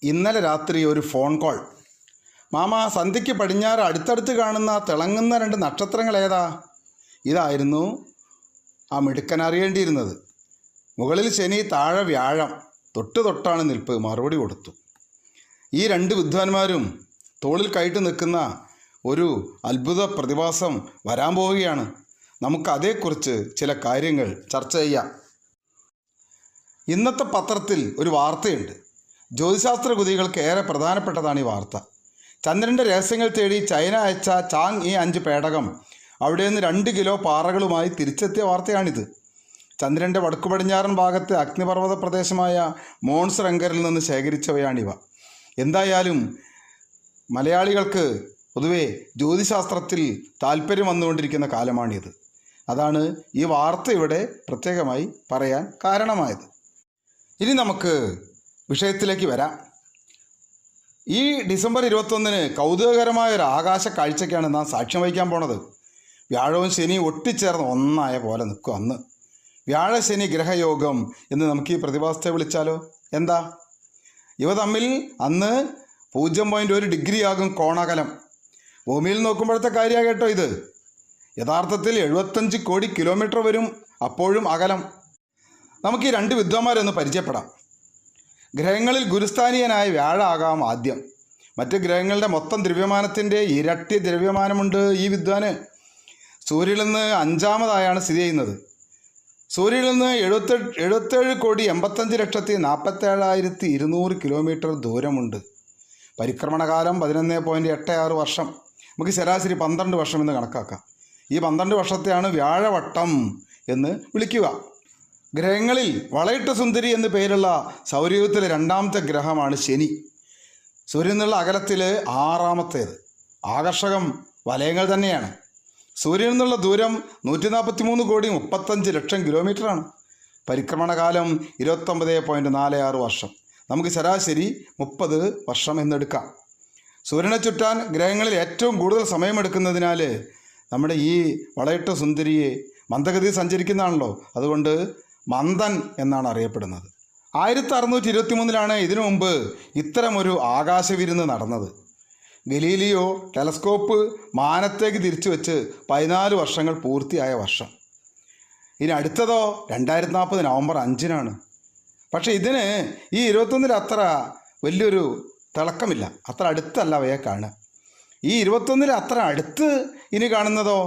ഇന്നലെ രാത്രി ഒരു ഫോൺ കോൾ. മാമ, സന്ധ്യയ്ക്ക് പടിഞ്ഞാറ് അടുത്തടുത്ത് കാണുന്ന തിളങ്ങുന്ന 2 നക്ഷത്രങ്ങൾ ഏതാ? ഇതായിരുന്നു ആ മിടുക്കൻ അറിയേണ്ടിയിരുന്നത്. മുകളിൽ ശനി, താഴെ വ്യാഴം, തൊട്ടാണ് നിൽപ്പ്. മറുപടി കൊടുത്തു. ഈ 2 വിദ്വാൻമാരും തോളിൽ കയറ്റി നിൽക്കുന്ന ഒരു അത്ഭുത പ്രതിഭാസം വരാൻ പോവുകയാണ്. നമുക്ക് അതേക്കുറിച്ച് ചില കാര്യങ്ങൾ ചർച്ച ചെയ്യാം. ഇന്നത്തെ പത്രത്തിൽ ഒരു വാർത്തയുണ്ട്. ജ്യോതിശാസ്ത്ര കുതികൾക്ക് ഏറെ പ്രധാനപ്പെട്ടതാണ് ഈ വാർത്ത. ചന്ദ്രൻ്റെ രഹസ്യങ്ങൾ തേടി ചൈന അയച്ച ചാങ് ഈ 5 പേടകം അവിടെ നിന്ന് 2 കിലോ പാറകളുമായി തിരിച്ചെത്തിയ വാർത്തയാണിത്. ചന്ദ്രൻ്റെ വടക്കു പടിഞ്ഞാറൻ ഭാഗത്തെ അഗ്നിപർവ്വത പ്രദേശമായ മോൺസ് റങ്കറിൽ നിന്ന് ശേഖരിച്ചവയാണിവ. എന്തായാലും മലയാളികൾക്ക് പൊതുവെ ജ്യോതിശാസ്ത്രത്തിൽ താല്പര്യം വന്നുകൊണ്ടിരിക്കുന്ന കാലമാണിത്. അതാണ് ഈ വാർത്ത ഇവിടെ പ്രത്യേകമായി പറയാൻ കാരണമായത്. ഇനി നമുക്ക് വിഷയത്തിലേക്ക് വരാം. ഈ ഡിസംബർ 21 കൗതുകകരമായ ഒരു ആകാശ കാഴ്ചയ്ക്കാണ് നാം സാക്ഷ്യം വഹിക്കാൻ പോണത്. വ്യാഴവും ശനിയും ഒട്ടിച്ചേർന്ന് ഒന്നായ പോലെ നിൽക്കും. അന്ന് വ്യാഴശനി ഗ്രഹയോഗം എന്ന് നമുക്ക് ഈ പ്രതിഭാസത്തെ വിളിച്ചാലോ? എന്താ? ഇവ തമ്മിൽ അന്ന് 0.1 ഡിഗ്രി ആകും കോണകലം. ഭൂമിയിൽ നോക്കുമ്പോഴത്തെ കാര്യമാണ് കേട്ടോ ഇത്. യഥാർത്ഥത്തിൽ 75 കോടി കിലോമീറ്റർ വരും അപ്പോഴും അകലം. നമുക്ക് ഈ 2 വിദ്വാന്മാരൊന്ന് പരിചയപ്പെടാം. ഗ്രഹങ്ങളിൽ ഗുരുസ്ഥാനീയനായ വ്യാഴാകാം ആദ്യം. മറ്റ് ഗ്രഹങ്ങളുടെ മൊത്തം ദ്രവ്യമാനത്തിൻ്റെ ഇരട്ടി ദ്രവ്യമാനമുണ്ട് ഈ വിദ്വാന്. സൂര്യനിൽ നിന്ന് 5ാമതായാണ് സ്ഥിതി ചെയ്യുന്നത്. സൂര്യനിൽ നിന്ന് 77,85,47,200 കിലോമീറ്റർ ദൂരമുണ്ട്. പരിക്രമണകാലം 11.86 വർഷം. നമുക്ക് ശരാശരി 12 വർഷം എന്ന് കണക്കാക്കാം. ഈ 12 വർഷത്തെയാണ് വ്യാഴവട്ടം എന്ന് വിളിക്കുക. ഗ്രഹങ്ങളിൽ വളയിട്ട സുന്ദരി എന്ന് പേരുള്ള സൗരയൂഥത്തിലെ 2ാമത്തെ ഗ്രഹമാണ് ശനി. സൂര്യനിൽ നിന്നുള്ള അകലത്തിൽ 6ാമത്തേത്. ആകർഷകം വലയങ്ങൾ തന്നെയാണ്. സൂര്യനിൽ നിന്നുള്ള ദൂരം 143,35,00,000 കിലോമീറ്ററാണ്. പരിക്രമണകാലം 29.46 വർഷം. നമുക്ക് ശരാശരി 30 വർഷം എന്നെടുക്കാം. സൂര്യനെ ചുറ്റാൻ ഗ്രഹങ്ങളിൽ ഏറ്റവും കൂടുതൽ സമയമെടുക്കുന്നതിനാൽ നമ്മുടെ ഈ വളയിട്ട സുന്ദരിയെ മന്ദഗതി സഞ്ചരിക്കുന്നതാണല്ലോ, അതുകൊണ്ട് മന്ദൻ എന്നാണ് അറിയപ്പെടുന്നത്. 1623 ഇതിനു മുമ്പ് ഇത്തരമൊരു ആകാശവിരുന്ന് നടന്നത്. ഗലീലിയോ ടെലസ്കോപ്പ് മാനത്തേക്ക് തിരിച്ചു വെച്ച് 14 വർഷങ്ങൾ പൂർത്തിയായ വർഷം. ഇനി അടുത്തതോ 2040 നവംബർ 5 പക്ഷേ ഇതിന് ഈ 21 അത്ര വലിയൊരു തിളക്കമില്ല. അത്ര അടുത്തല്ല അവയെ കാണുക. ഈ 21 അത്ര അടുത്ത് ഇനി കാണുന്നതോ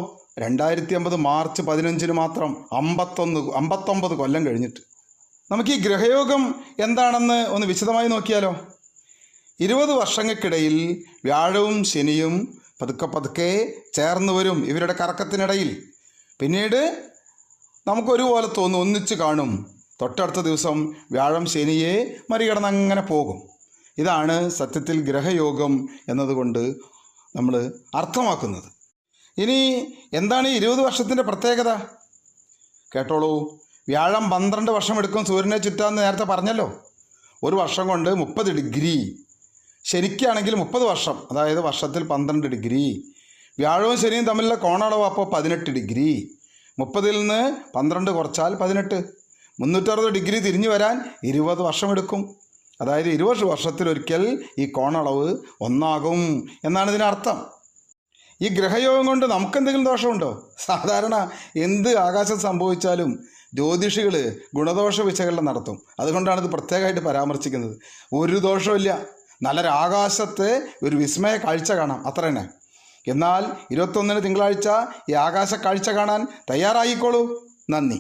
2050 മാർച്ച് 15 മാത്രം, 59 കൊല്ലം കഴിഞ്ഞിട്ട്. നമുക്ക് ഈ ഗ്രഹയോഗം എന്താണെന്ന് ഒന്ന് വിശദമായി നോക്കിയാലോ? 20 വർഷങ്ങൾക്കിടയിൽ വ്യാഴവും ശനിയും പതുക്കെ ചേർന്ന് വരും ഇവരുടെ കറക്കത്തിനിടയിൽ. പിന്നീട് നമുക്കൊരുപോലെ തോന്നും, ഒന്നിച്ച് കാണും. തൊട്ടടുത്ത ദിവസം വ്യാഴം ശനിയെ മറികടന്ന് അങ്ങനെ പോകും. ഇതാണ് സത്യത്തിൽ ഗ്രഹയോഗം എന്നതുകൊണ്ട് നമ്മൾ അർത്ഥമാക്കുന്നത്. ഇനി എന്താണ് ഈ 20 വർഷത്തിൻ്റെ പ്രത്യേകത? കേട്ടോളൂ. വ്യാഴം 12 വർഷം എടുക്കും സൂര്യനെ ചുറ്റാന്ന് നേരത്തെ പറഞ്ഞല്ലോ. ഒരു വർഷം കൊണ്ട് 30 ഡിഗ്രി. ശനിക്കാണെങ്കിൽ 30 വർഷം, അതായത് വർഷത്തിൽ 12 ഡിഗ്രി. വ്യാഴവും ശനിയും തമ്മിലുള്ള കോണളവ് അപ്പോൾ 18 ഡിഗ്രി. 30ൽ നിന്ന് 12 കുറച്ചാൽ 18. 360 ഡിഗ്രി തിരിഞ്ഞു വരാൻ 20 വർഷമെടുക്കും. അതായത് 20 വർഷത്തിലൊരിക്കൽ ഈ കോണളവ് ഒന്നാകും എന്നാണ് ഇതിനർത്ഥം. ഈ ഗ്രഹയോഗം കൊണ്ട് നമുക്കെന്തെങ്കിലും ദോഷമുണ്ടോ? സാധാരണ എന്ത് ആകാശം സംഭവിച്ചാലും ജ്യോതിഷികൾ ഗുണദോഷ വിശകലനം നടത്തും. അതുകൊണ്ടാണ് ഇത് പ്രത്യേകമായിട്ട് പരാമർശിക്കുന്നത്. ഒരു ദോഷമില്ല. നല്ലൊരു ആകാശത്തെ ഒരു വിസ്മയ കാഴ്ച കാണാം, അത്ര തന്നെ. എന്നാൽ 21 തിങ്കളാഴ്ച ഈ ആകാശ കാഴ്ച കാണാൻ തയ്യാറായിക്കോളൂ. നന്ദി.